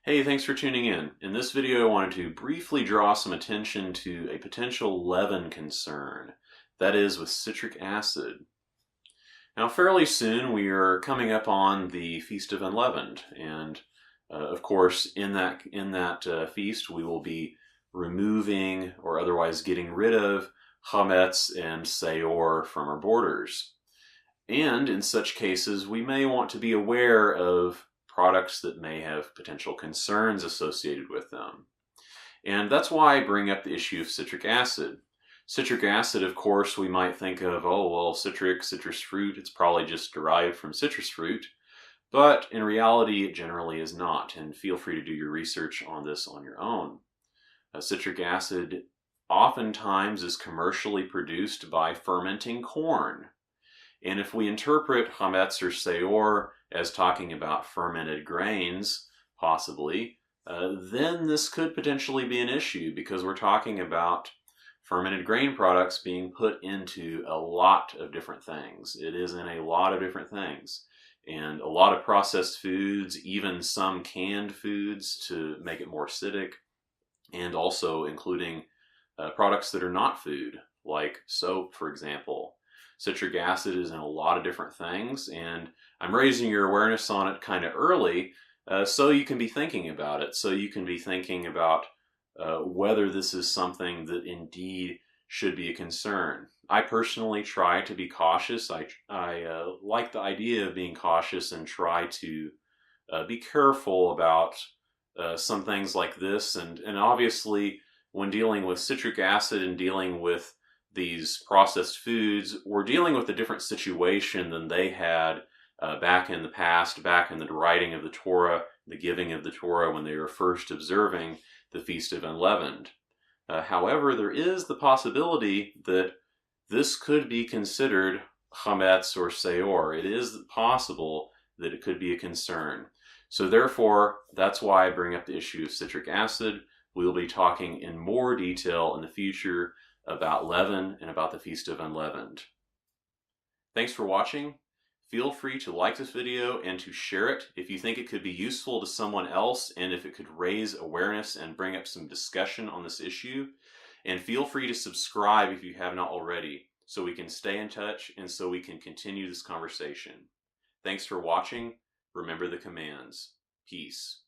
Hey, thanks for tuning in. In this video, I wanted to briefly draw some attention to a potential leaven concern, that is with citric acid. Now, fairly soon we are coming up on the Feast of Unleavened, and of course, in that feast, we will be removing or otherwise getting rid of chametz and seor from our borders. And in such cases, we may want to be aware of products that may have potential concerns associated with them. And that's why I bring up the issue of citric acid. Citric acid, of course, we might think of, oh, well, citrus fruit, it's probably just derived from citrus fruit. But in reality, it generally is not. And feel free to do your research on this on your own. Citric acid oftentimes is commercially produced by fermenting corn. And if we interpret chametz or seor as talking about fermented grains, possibly, then this could potentially be an issue because we're talking about fermented grain products being put into a lot of different things. It is in a lot of different things. And a lot of processed foods, even some canned foods to make it more acidic, and also including products that are not food, like soap, for example. Citric acid is in a lot of different things, and I'm raising your awareness on it kind of early so you can be thinking about it, so you can be thinking about whether this is something that indeed should be a concern. I personally try to be cautious. I like the idea of being cautious and try to be careful about some things like this, and obviously when dealing with citric acid and dealing with these processed foods, we're dealing with a different situation than they had back in the past, back in the writing of the Torah, the giving of the Torah when they were first observing the Feast of Unleavened. However, there is the possibility that this could be considered chametz or seor. It is possible that it could be a concern. So therefore, that's why I bring up the issue of citric acid. We'll be talking in more detail in the future about leaven and about the Feast of Unleavened. Thanks for watching. Feel free to like this video and to share it if you think it could be useful to someone else and if it could raise awareness and bring up some discussion on this issue. And feel free to subscribe if you have not already so we can stay in touch and so we can continue this conversation. Thanks for watching. Remember the commands. Peace.